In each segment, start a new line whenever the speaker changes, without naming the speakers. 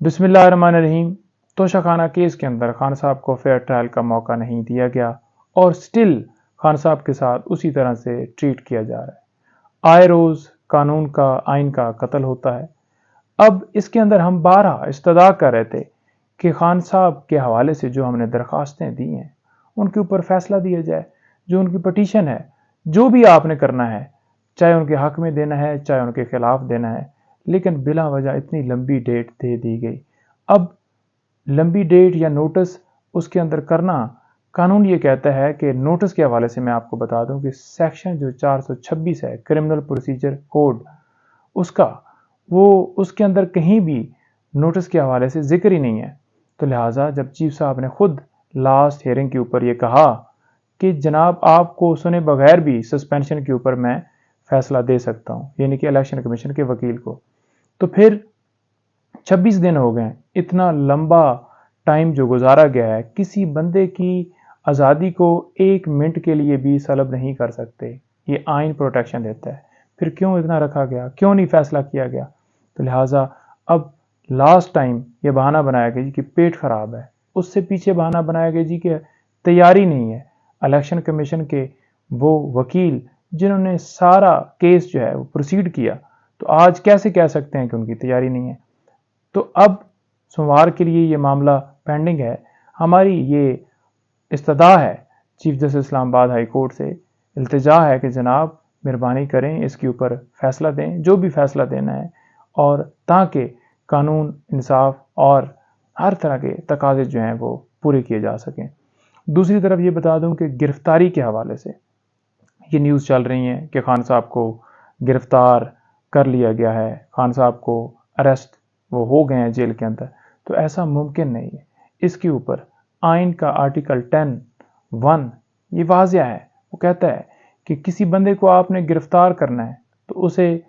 बिस्मिल्लाहिर्रहमानिर्रहीम। तोशाखाना केस के अंदर खान साहब को फेयर ट्रायल का मौका नहीं दिया गया और स्टिल खान साहब के साथ उसी तरह से ट्रीट किया जा रहा है। आए रोज़ कानून का, आइन का कत्ल होता है। अब इसके अंदर हम बारहा इस्तदा कर रहे थे कि खान साहब के हवाले से जो हमने दरख्वास्तें दी हैं उनके ऊपर फैसला दिया जाए। जो उनकी पटिशन है, जो भी आपने करना है, चाहे उनके हक में देना है चाहे उनके खिलाफ देना है, लेकिन बिला वजह इतनी लंबी डेट दे दी गई। अब लंबी डेट या नोटिस उसके अंदर करना, कानून ये कहता है कि नोटिस के हवाले से मैं आपको बता दूं कि सेक्शन जो 426 है क्रिमिनल प्रोसीजर कोड, उसके अंदर कहीं भी नोटिस के हवाले से जिक्र ही नहीं है। तो लिहाजा जब चीफ साहब ने खुद लास्ट हियरिंग के ऊपर ये कहा कि जनाब आपको सुने बगैर भी सस्पेंशन के ऊपर मैं फैसला दे सकता हूं, यानी कि इलेक्शन कमीशन के वकील को, तो फिर 26 दिन हो गए। इतना लंबा टाइम जो गुजारा गया है, किसी बंदे की आज़ादी को 1 मिनट के लिए भी सलब नहीं कर सकते, ये आइन प्रोटेक्शन देता है। फिर क्यों इतना रखा गया, क्यों नहीं फैसला किया गया? तो लिहाजा अब लास्ट टाइम ये बहाना बनाया गया जी कि पेट खराब है, उससे पीछे बहाना बनाया गया जी कि तैयारी नहीं है। इलेक्शन कमीशन के वो वकील जिन्होंने सारा केस जो है वो प्रोसीड किया, तो आज कैसे कह सकते हैं कि उनकी तैयारी नहीं है? तो अब सोमवार के लिए ये मामला पेंडिंग है। हमारी ये इस्तदा है chief justice Islamabad high court से, इल्तिजा है कि जनाब मेहरबानी करें, इसके ऊपर फैसला दें, जो भी फैसला देना है, और ताकि कानून, इंसाफ और हर तरह के तकाज़े जो हैं वो पूरे किए जा सकें। दूसरी तरफ ये बता दूं कि गिरफ्तारी के हवाले से ये न्यूज़ चल रही है कि खान साहब को गिरफ्तार कर लिया गया है, खान साहब को अरेस्ट वो हो गए हैं जेल के अंदर। तो ऐसा मुमकिन नहीं है। इसके ऊपर आइन का आर्टिकल 10(1) ये वाज़िया है। वो कहता है कि किसी बंदे को आपने गिरफ्तार करना है तो उसे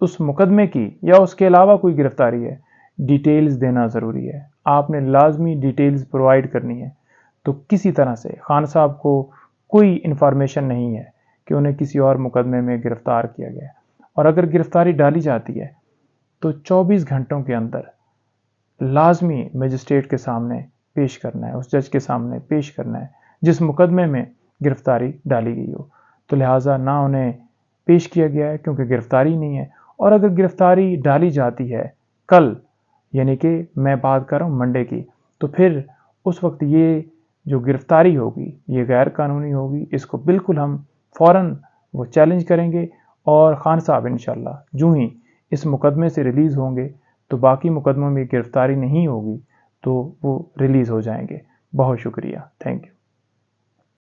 उस मुकदमे की या उसके अलावा कोई गिरफ्तारी है, डिटेल्स देना ज़रूरी है। आपने लाजमी डिटेल्स प्रोवाइड करनी है। तो किसी तरह से खान साहब को कोई इंफॉर्मेशन नहीं है कि उन्हें किसी और मुकदमे में गिरफ्तार किया गया है, और अगर गिरफ्तारी डाली जाती है तो 24 घंटों के अंदर लाजमी मजिस्ट्रेट के सामने पेश करना है, उस जज के सामने पेश करना है जिस मुकदमे में गिरफ्तारी डाली गई हो। तो लिहाजा ना उन्हें पेश किया गया है क्योंकि गिरफ्तारी नहीं है, और अगर गिरफ्तारी डाली जाती है कल, यानी कि मैं बात कर रहा हूँ मंडे की, तो फिर उस वक्त ये जो गिरफ्तारी होगी ये गैर कानूनी होगी। इसको बिल्कुल हम फ़ौरन वो चैलेंज करेंगे, और ख़ान साहब इंशाल्लाह जो ही इस मुकदमे से रिलीज़ होंगे तो बाकी मुकदमों में गिरफ्तारी नहीं होगी तो वो रिलीज़ हो जाएंगे। बहुत शुक्रिया, थैंक यू।